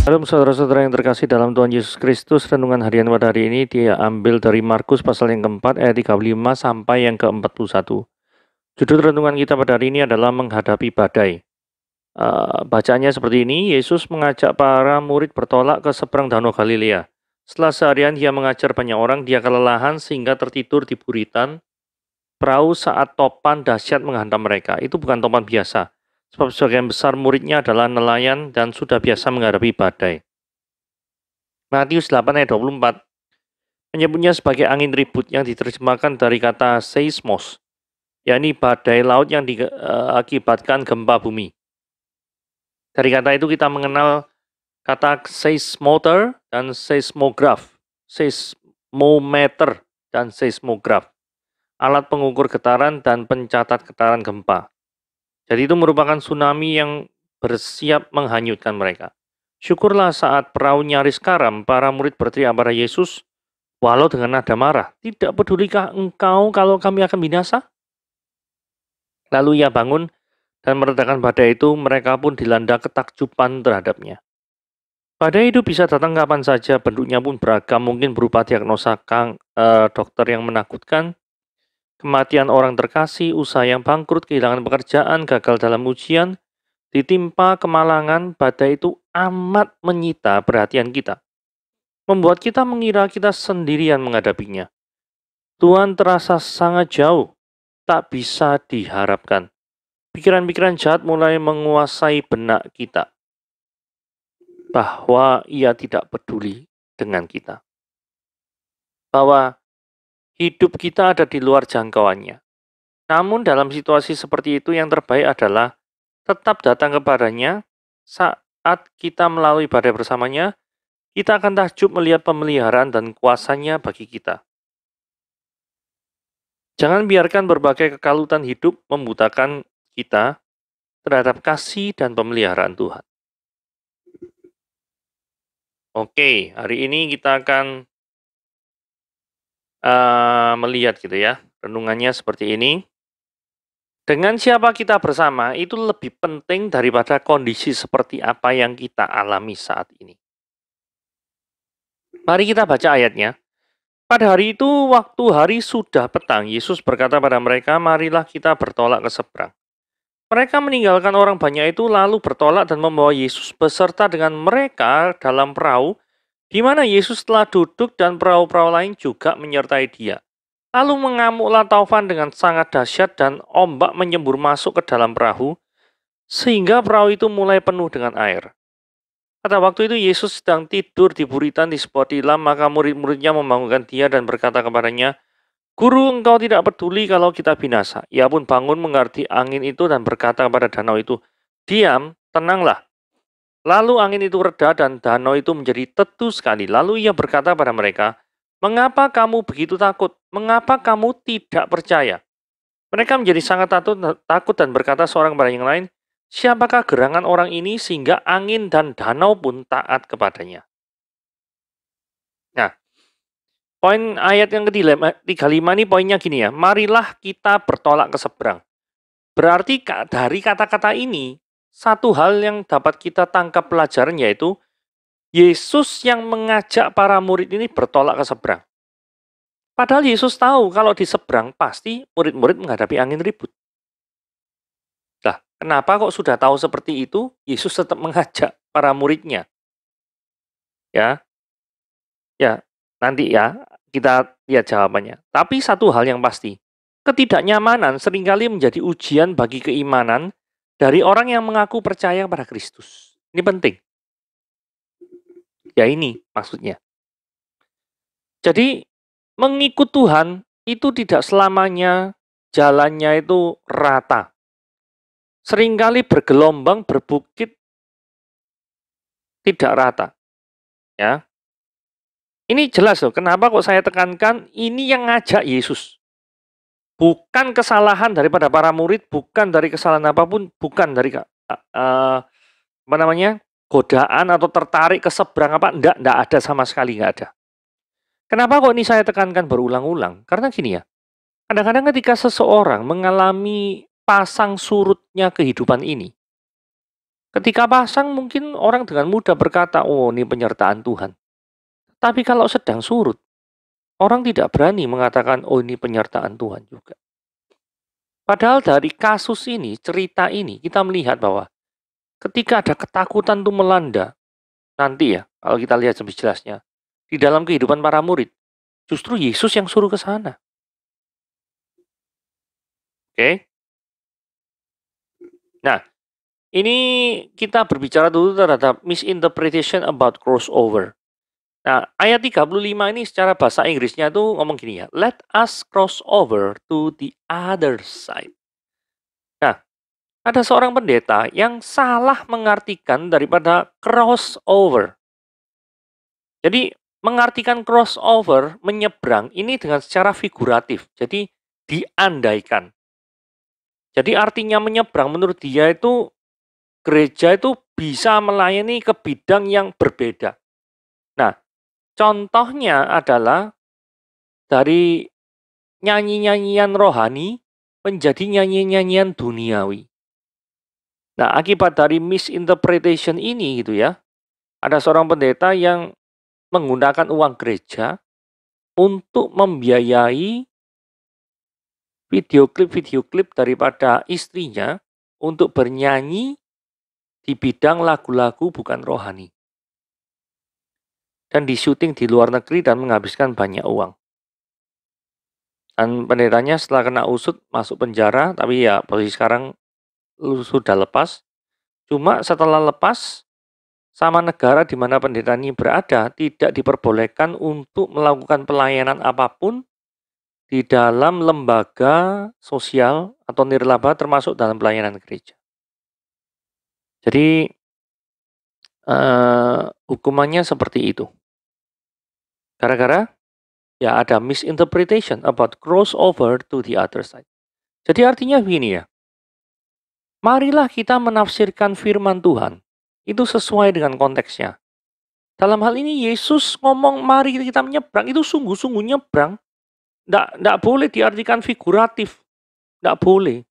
Shalom saudara-saudara yang terkasih dalam Tuhan Yesus Kristus. Renungan harian pada hari ini dia ambil dari Markus pasal yang keempat ayat 35 sampai yang ke-41. Judul renungan kita pada hari ini adalah menghadapi badai. Bacaannya seperti ini, Yesus mengajak para murid bertolak ke seberang Danau Galilea. Setelah seharian dia mengajar banyak orang, dia kelelahan sehingga tertidur di buritan perahu saat topan dahsyat menghantam mereka. Itu bukan topan biasa, sebab sebagian besar muridnya adalah nelayan dan sudah biasa menghadapi badai. Matius 8 ayat 24 menyebutnya sebagai angin ribut yang diterjemahkan dari kata seismos, yakni badai laut yang diakibatkan gempa bumi. Dari kata itu kita mengenal kata seismometer dan seismograf, seismometer dan seismograf, alat pengukur getaran dan pencatat getaran gempa. Jadi itu merupakan tsunami yang bersiap menghanyutkan mereka. Syukurlah saat perahu nyaris karam, para murid berteriak pada Yesus, walau dengan nada marah, "Tidak pedulikah engkau kalau kami akan binasa?" Lalu ia bangun dan meredakan badai itu, mereka pun dilanda ketakjuban terhadapnya. Badai itu bisa datang kapan saja, bentuknya pun beragam, mungkin berupa diagnosa dokter yang menakutkan, kematian orang terkasih, usaha yang bangkrut, kehilangan pekerjaan, gagal dalam ujian, ditimpa kemalangan. Badai itu amat menyita perhatian kita, membuat kita mengira kita sendirian menghadapinya. Tuhan terasa sangat jauh, tak bisa diharapkan. Pikiran-pikiran jahat mulai menguasai benak kita, bahwa ia tidak peduli dengan kita, bahwa hidup kita ada di luar jangkauannya. Namun dalam situasi seperti itu yang terbaik adalah tetap datang kepadanya. Saat kita melalui badai bersamanya, kita akan takjub melihat pemeliharaan dan kuasanya bagi kita. Jangan biarkan berbagai kekalutan hidup membutakan kita terhadap kasih dan pemeliharaan Tuhan. Oke, hari ini kita akan melihat gitu ya, renungannya seperti ini. Dengan siapa kita bersama itu lebih penting daripada kondisi seperti apa yang kita alami saat ini. Mari kita baca ayatnya. Pada hari itu, waktu hari sudah petang, Yesus berkata pada mereka, "Marilah kita bertolak ke seberang." Mereka meninggalkan orang banyak itu lalu bertolak dan membawa Yesus beserta dengan mereka dalam perahu, di mana Yesus telah duduk dan perahu-perahu lain juga menyertai dia. Lalu mengamuklah taufan dengan sangat dahsyat dan ombak menyembur masuk ke dalam perahu, sehingga perahu itu mulai penuh dengan air. Pada waktu itu Yesus sedang tidur di buritan di sebuah tilam, maka murid-muridnya membangunkan dia dan berkata kepadanya, "Guru, engkau tidak peduli kalau kita binasa." Ia pun bangun mengerti angin itu dan berkata kepada danau itu, "Diam, tenanglah." Lalu angin itu reda dan danau itu menjadi teduh sekali. Lalu ia berkata pada mereka, "Mengapa kamu begitu takut? Mengapa kamu tidak percaya?" Mereka menjadi sangat takut dan berkata seorang kepada yang lain, "Siapakah gerangan orang ini sehingga angin dan danau pun taat kepadanya?" Nah, poin ayat yang ke-35 ini poinnya gini ya, marilah kita bertolak ke seberang. Berarti dari kata-kata ini, satu hal yang dapat kita tangkap pelajaran yaitu Yesus yang mengajak para murid ini bertolak ke seberang. Padahal Yesus tahu kalau di seberang pasti murid-murid menghadapi angin ribut. Nah, kenapa kok sudah tahu seperti itu, Yesus tetap mengajak para muridnya? Ya, nanti ya kita lihat jawabannya. Tapi satu hal yang pasti, ketidaknyamanan seringkali menjadi ujian bagi keimanan dari orang yang mengaku percaya pada Kristus. Ini penting. Ya ini maksudnya. Jadi mengikut Tuhan itu tidak selamanya jalannya itu rata. Seringkali bergelombang, berbukit, tidak rata. Ya. Ini jelas loh, kenapa kok saya tekankan ini yang ngajak Yesus. Bukan kesalahan daripada para murid, bukan dari kesalahan apapun, bukan dari godaan atau tertarik ke seberang apa, enggak ada sama sekali, enggak ada. Kenapa kok ini saya tekankan berulang-ulang? Karena gini ya, kadang-kadang ketika seseorang mengalami pasang surutnya kehidupan ini, Ketika pasang mungkin orang dengan mudah berkata, oh ini penyertaan Tuhan. Tapi kalau sedang surut, orang tidak berani mengatakan, oh ini penyertaan Tuhan juga. Padahal dari kasus ini, cerita ini, kita melihat bahwa ketika ada ketakutan itu melanda, nanti ya, kalau kita lihat lebih jelasnya, di dalam kehidupan para murid, justru Yesus yang suruh ke sana. Oke? Nah, ini kita berbicara dulu terhadap misinterpretation about crossover. Nah, ayat 35 ini secara bahasa Inggrisnya tuh ngomong gini ya, let us cross over to the other side. Nah, ada seorang pendeta yang salah mengartikan daripada crossover. Jadi, mengartikan crossover, menyeberang, ini dengan secara figuratif. Jadi, diandaikan. Jadi, artinya menyeberang menurut dia itu, gereja itu bisa melayani ke bidang yang berbeda. Nah, contohnya adalah dari nyanyi-nyanyian rohani menjadi nyanyi-nyanyian duniawi. Nah, akibat dari misinterpretation ini gitu ya, ada seorang pendeta yang menggunakan uang gereja untuk membiayai video klip daripada istrinya untuk bernyanyi di bidang lagu-lagu bukan rohani. Dan disyuting di luar negeri dan menghabiskan banyak uang. Dan pendetanya setelah kena usut masuk penjara, tapi ya posisi sekarang sudah lepas. Cuma setelah lepas, sama negara di mana pendeta ini berada tidak diperbolehkan untuk melakukan pelayanan apapun di dalam lembaga sosial atau nirlaba termasuk dalam pelayanan gereja. Jadi hukumannya seperti itu. Gara-gara ya ada misinterpretation about crossover to the other side. Jadi artinya begini ya. Marilah kita menafsirkan firman Tuhan. Itu sesuai dengan konteksnya. Dalam hal ini Yesus ngomong mari kita menyeberang. Itu sungguh-sungguh nyebrang. Nggak boleh diartikan figuratif. Nggak boleh.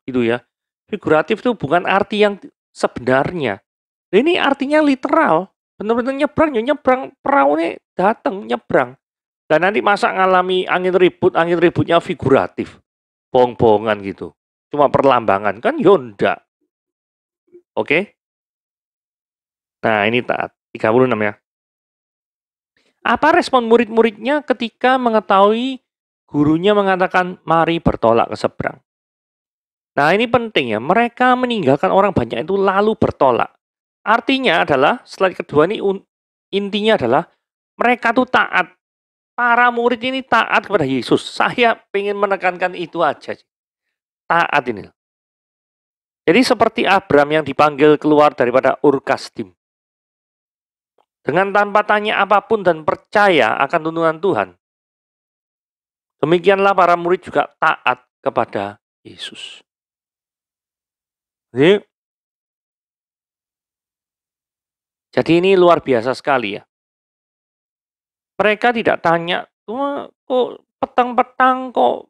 Gitu ya. Figuratif itu bukan arti yang sebenarnya. Ini artinya literal. Benar-benar nyebrang. Ya nyebrang. Perahu ini datang nyebrang. Dan nanti masa ngalami angin ributnya figuratif. Bohong-bohongan gitu. Cuma perlambangan. Kan ya enggak. Oke? Nah, ini taat. 36 ya. Apa respon murid-muridnya ketika mengetahui gurunya mengatakan, mari bertolak ke seberang? Nah, ini penting ya. Mereka meninggalkan orang banyak itu lalu bertolak. Artinya adalah, slide kedua ini intinya adalah, mereka tuh taat. Para murid ini taat kepada Yesus. Saya ingin menekankan itu aja. Taat ini. Jadi seperti Abraham yang dipanggil keluar daripada Ur Kasdim. Dengan tanpa tanya apapun dan percaya akan tuntunan Tuhan. Demikianlah para murid juga taat kepada Yesus. Jadi ini luar biasa sekali ya. Mereka tidak tanya, kok petang-petang kok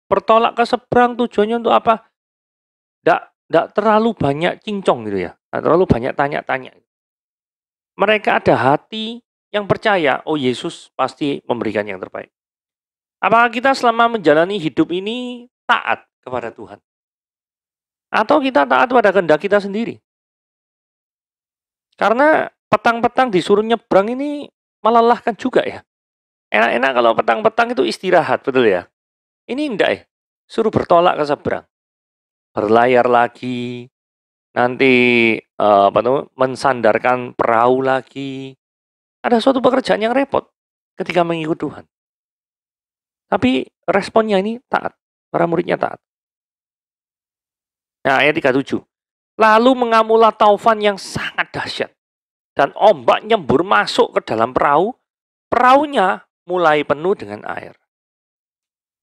bertolak ke seberang tujuannya untuk apa? Tidak terlalu banyak cincong gitu ya. Tidak terlalu banyak tanya-tanya. Mereka ada hati yang percaya, oh Yesus pasti memberikan yang terbaik. Apakah kita selama menjalani hidup ini taat kepada Tuhan? Atau kita taat pada kehendak kita sendiri? Karena petang-petang disuruh nyebrang ini melelahkan juga ya. Enak-enak kalau petang-petang itu istirahat, betul ya? Ini enggak ya. Suruh bertolak ke seberang. Berlayar lagi. Nanti mensandarkan perahu lagi. Ada suatu pekerjaan yang repot ketika mengikut Tuhan. Tapi responnya ini taat. Para muridnya taat. Nah, ayat 37. Lalu mengamulah taufan yang sangat dahsyat. Dan ombak nyembur masuk ke dalam perahu. Perahunya mulai penuh dengan air.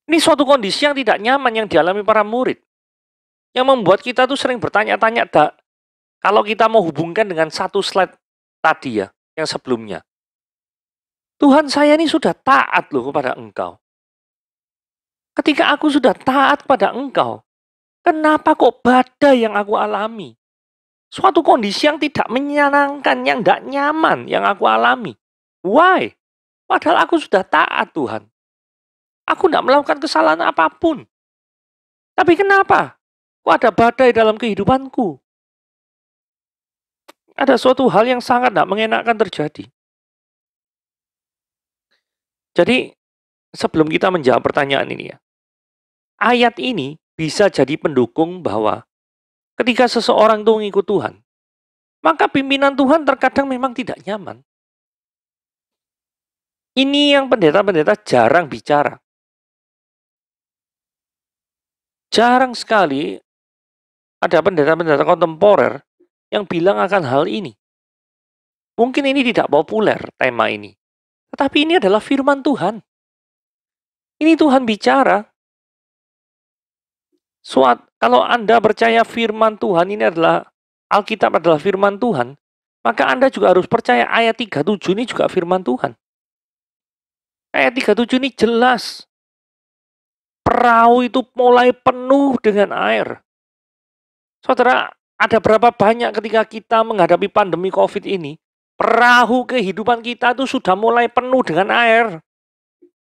Ini suatu kondisi yang tidak nyaman yang dialami para murid. Yang membuat kita tuh sering bertanya-tanya. Kalau kita mau hubungkan dengan satu slide tadi ya, yang sebelumnya. Tuhan saya ini sudah taat loh kepada Engkau. Ketika aku sudah taat pada Engkau, kenapa kok badai yang aku alami? Suatu kondisi yang tidak menyenangkan, yang tidak nyaman, yang aku alami. Why? Padahal aku sudah taat Tuhan. Aku tidak melakukan kesalahan apapun. Tapi kenapa? Kok ada badai dalam kehidupanku? Ada suatu hal yang sangat tidak mengenakan terjadi. Jadi, sebelum kita menjawab pertanyaan ini ya, ayat ini bisa jadi pendukung bahwa ketika seseorang itu mengikut Tuhan, maka pimpinan Tuhan terkadang memang tidak nyaman. Ini yang pendeta-pendeta jarang bicara. Jarang sekali ada pendeta-pendeta kontemporer yang bilang akan hal ini. Mungkin ini tidak populer tema ini. Tetapi ini adalah firman Tuhan. Ini Tuhan bicara. Kalau Anda percaya firman Tuhan ini adalah Alkitab adalah firman Tuhan, maka Anda juga harus percaya ayat 37 ini juga firman Tuhan. Ayat 37 ini jelas. Perahu itu mulai penuh dengan air. Saudara, ada berapa banyak ketika kita menghadapi pandemi COVID ini, perahu kehidupan kita itu sudah mulai penuh dengan air.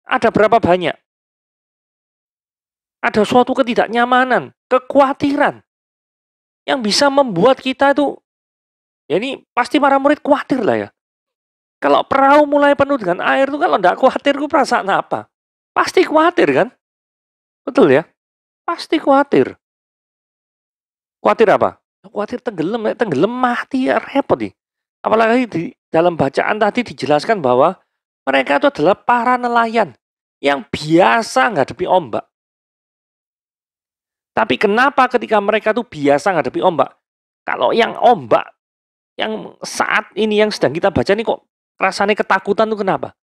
Ada berapa banyak? Ada suatu ketidaknyamanan, kekhawatiran yang bisa membuat kita itu, ya ini pasti para murid khawatir lah ya. Kalau perahu mulai penuh dengan air itu kalau tidak khawatir, itu perasaan apa? Pasti khawatir kan? Betul ya? Pasti khawatir. Khawatir apa? Khawatir tenggelam mati ya repot nih. Apalagi di dalam bacaan tadi dijelaskan bahwa mereka itu adalah para nelayan yang biasa menghadapi ombak. Tapi kenapa ketika mereka itu biasa menghadapi ombak? Kalau yang ombak, yang saat ini yang sedang kita baca ini kok rasanya ketakutan itu kenapa?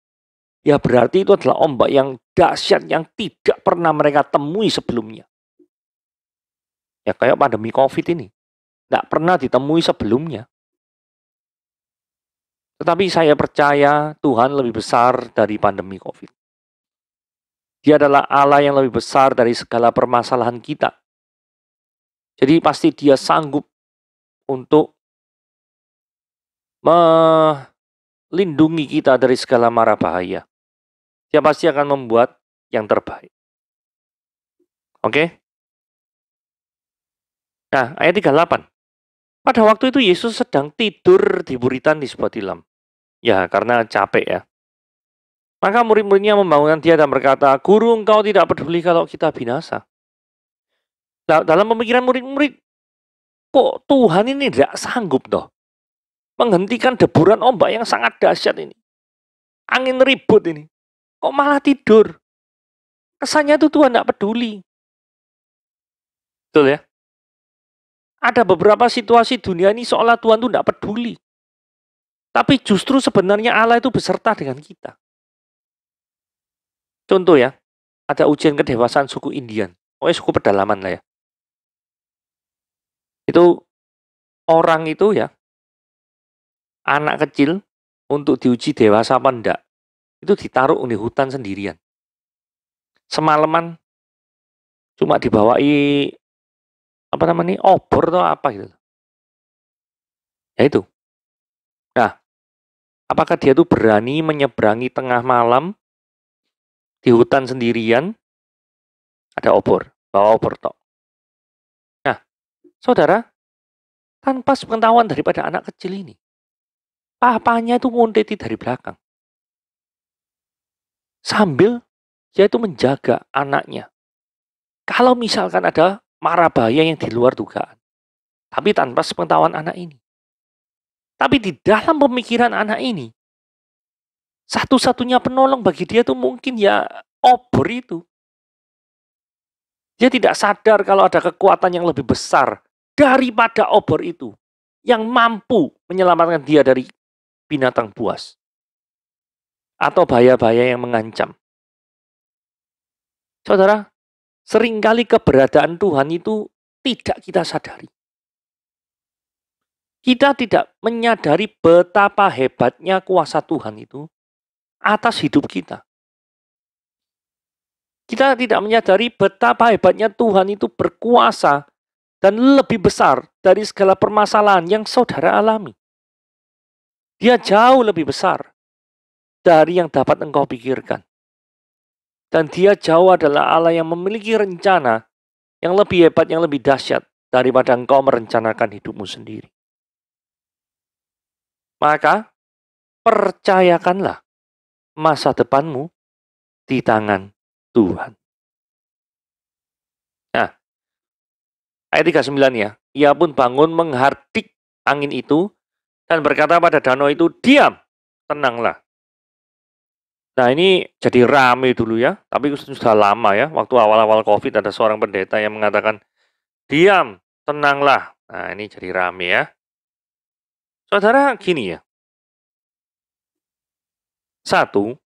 Ya berarti itu adalah ombak yang dahsyat yang tidak pernah mereka temui sebelumnya. Ya kayak pandemi COVID ini. Tidak pernah ditemui sebelumnya. Tetapi saya percaya Tuhan lebih besar dari pandemi COVID. Dia adalah Allah yang lebih besar dari segala permasalahan kita. Jadi pasti dia sanggup untuk melindungi kita dari segala mara bahaya. Dia pasti akan membuat yang terbaik. Oke? Nah, ayat 38. Pada waktu itu Yesus sedang tidur di buritan di sebuah tilam. Ya, karena capek ya. Maka murid-muridnya membangunkan dia dan berkata, "Guru, engkau tidak peduli kalau kita binasa." Nah, dalam pemikiran murid-murid, kok Tuhan ini tidak sanggup toh menghentikan deburan ombak yang sangat dahsyat ini. Angin ribut ini. Kok malah tidur? Kesannya tuh Tuhan tidak peduli. Betul ya? Ada beberapa situasi dunia ini seolah Tuhan tuh tidak peduli. Tapi justru sebenarnya Allah itu beserta dengan kita. Contoh ya, ada ujian kedewasaan suku Indian. Suku pedalaman lah ya. Itu orang itu ya, anak kecil untuk diuji dewasa apa enggak, itu ditaruh di hutan sendirian. Semalaman cuma dibawai obor atau apa gitu. Ya itu. Nah, apakah dia tuh berani menyeberangi tengah malam di hutan sendirian? Ada obor, bawa obor tok. Nah, saudara, tanpa sepengetahuan daripada anak kecil ini, papanya itu nguntiti dari belakang. Sambil dia itu menjaga anaknya. Kalau misalkan ada mara bahaya yang di luar dugaan. Tapi tanpa sepengetahuan anak ini. Tapi di dalam pemikiran anak ini, satu-satunya penolong bagi dia itu mungkin ya obor itu. Dia tidak sadar kalau ada kekuatan yang lebih besar daripada obor itu. Yang mampu menyelamatkan dia dari binatang buas. Atau bahaya-bahaya yang mengancam. Saudara, seringkali keberadaan Tuhan itu tidak kita sadari. Kita tidak menyadari betapa hebatnya kuasa Tuhan itu atas hidup kita. Kita tidak menyadari betapa hebatnya Tuhan itu berkuasa dan lebih besar dari segala permasalahan yang saudara alami. Dia jauh lebih besar dari yang dapat engkau pikirkan. Dan dia jauh adalah Allah yang memiliki rencana yang lebih hebat, yang lebih dahsyat daripada engkau merencanakan hidupmu sendiri. Maka, percayakanlah masa depanmu di tangan Tuhan. Nah, ayat 39 ya. Ia pun bangun menghardik angin itu dan berkata pada danau itu, diam, tenanglah. Nah ini jadi rame dulu ya, tapi sudah lama ya. Waktu awal-awal COVID ada seorang pendeta yang mengatakan, diam, tenanglah. Nah ini jadi rame ya. Saudara gini ya. Satu,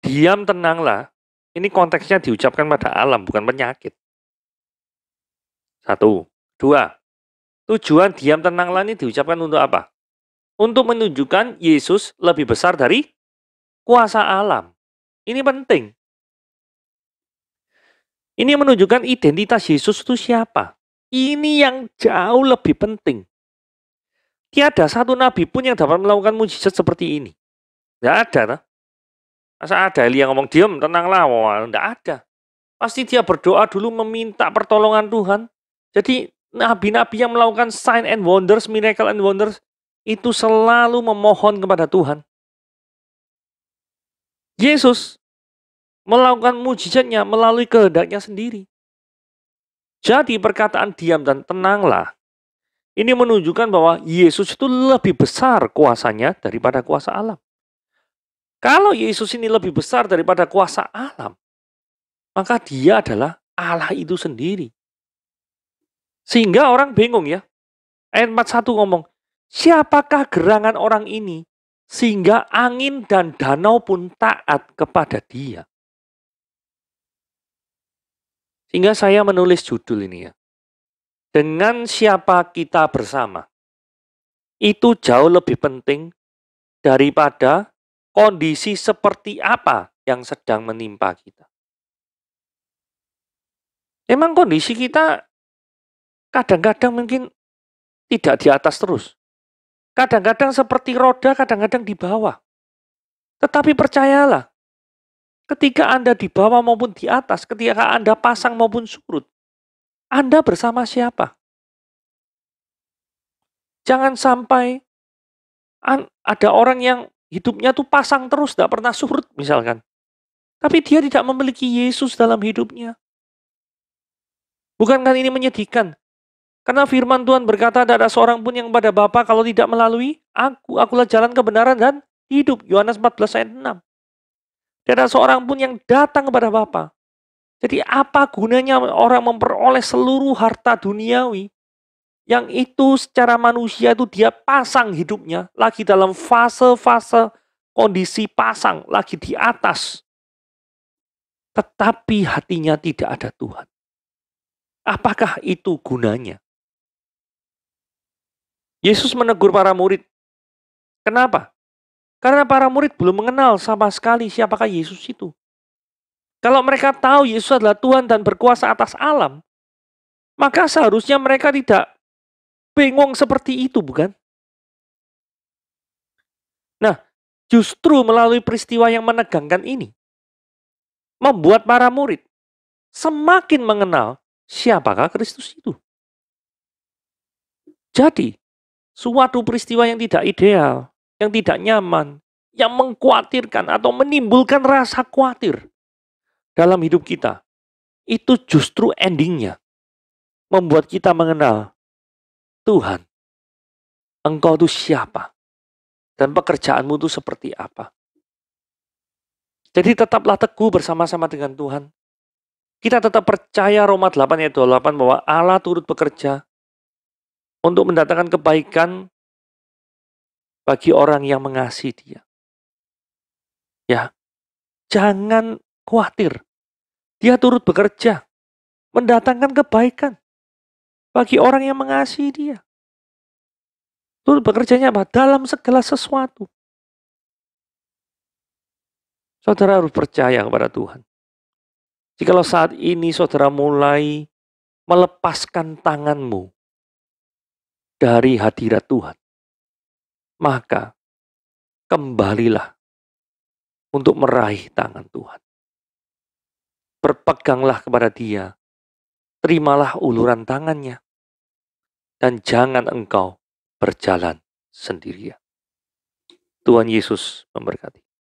diam tenanglah. Ini konteksnya diucapkan pada alam, bukan penyakit. Satu. Dua, tujuan diam tenanglah ini diucapkan untuk apa? Untuk menunjukkan Yesus lebih besar dari kuasa alam. Ini penting. Ini menunjukkan identitas Yesus itu siapa. Ini yang jauh lebih penting. Tiada satu nabi pun yang dapat melakukan mujizat seperti ini. Tidak ada. Nah. Masa ada Elia ngomong, diam, tenanglah. Wah, tidak ada. Pasti dia berdoa dulu meminta pertolongan Tuhan. Jadi nabi-nabi yang melakukan sign and wonders, miracle and wonders, itu selalu memohon kepada Tuhan. Yesus melakukan mujizatnya melalui kehendaknya sendiri. Jadi perkataan diam dan tenanglah, ini menunjukkan bahwa Yesus itu lebih besar kuasanya daripada kuasa alam. Kalau Yesus ini lebih besar daripada kuasa alam, maka dia adalah Allah itu sendiri. Sehingga orang bingung ya. Ayat 41 ngomong, siapakah gerangan orang ini sehingga angin dan danau pun taat kepada dia. Sehingga saya menulis judul ini ya. Dengan siapa kita bersama. Itu jauh lebih penting daripada kondisi seperti apa yang sedang menimpa kita. Memang kondisi kita kadang-kadang mungkin tidak di atas terus. Kadang-kadang seperti roda, kadang-kadang di bawah. Tetapi percayalah, ketika Anda di bawah maupun di atas, ketika Anda pasang maupun surut, Anda bersama siapa? Jangan sampai ada orang yang hidupnya tuh pasang terus, tidak pernah surut misalkan. Tapi dia tidak memiliki Yesus dalam hidupnya. Bukankah ini menyedihkan? Karena firman Tuhan berkata, tidak ada seorang pun yang pada Bapa kalau tidak melalui akulah jalan kebenaran dan hidup. Yohanes 14 ayat 6. Tidak ada seorang pun yang datang kepada Bapa. Jadi apa gunanya orang memperoleh seluruh harta duniawi yang itu secara manusia itu dia pasang hidupnya lagi dalam fase-fase kondisi pasang, lagi di atas. Tetapi hatinya tidak ada Tuhan. Apakah itu gunanya? Yesus menegur para murid. Kenapa? Karena para murid belum mengenal sama sekali siapakah Yesus itu. Kalau mereka tahu Yesus adalah Tuhan dan berkuasa atas alam, maka seharusnya mereka tidak bingung seperti itu, bukan? Nah, justru melalui peristiwa yang menegangkan ini, membuat para murid semakin mengenal siapakah Kristus itu. Jadi, suatu peristiwa yang tidak ideal, yang tidak nyaman, yang mengkhawatirkan atau menimbulkan rasa khawatir dalam hidup kita, itu justru endingnya membuat kita mengenal Tuhan, Engkau itu siapa? Dan pekerjaanmu itu seperti apa? Jadi tetaplah teguh bersama-sama dengan Tuhan. Kita tetap percaya Roma 8 ayat 28 bahwa Allah turut bekerja untuk mendatangkan kebaikan bagi orang yang mengasihi Dia. Ya, jangan khawatir. Dia turut bekerja mendatangkan kebaikan bagi orang yang mengasihi Dia. Turut bekerjanya apa? Dalam segala sesuatu. Saudara harus percaya kepada Tuhan. Jikalau saat ini saudara mulai melepaskan tanganmu dari hadirat Tuhan, maka kembalilah untuk meraih tangan Tuhan. Berpeganglah kepada Dia, terimalah uluran tangannya, dan jangan engkau berjalan sendirian. Tuhan Yesus memberkati.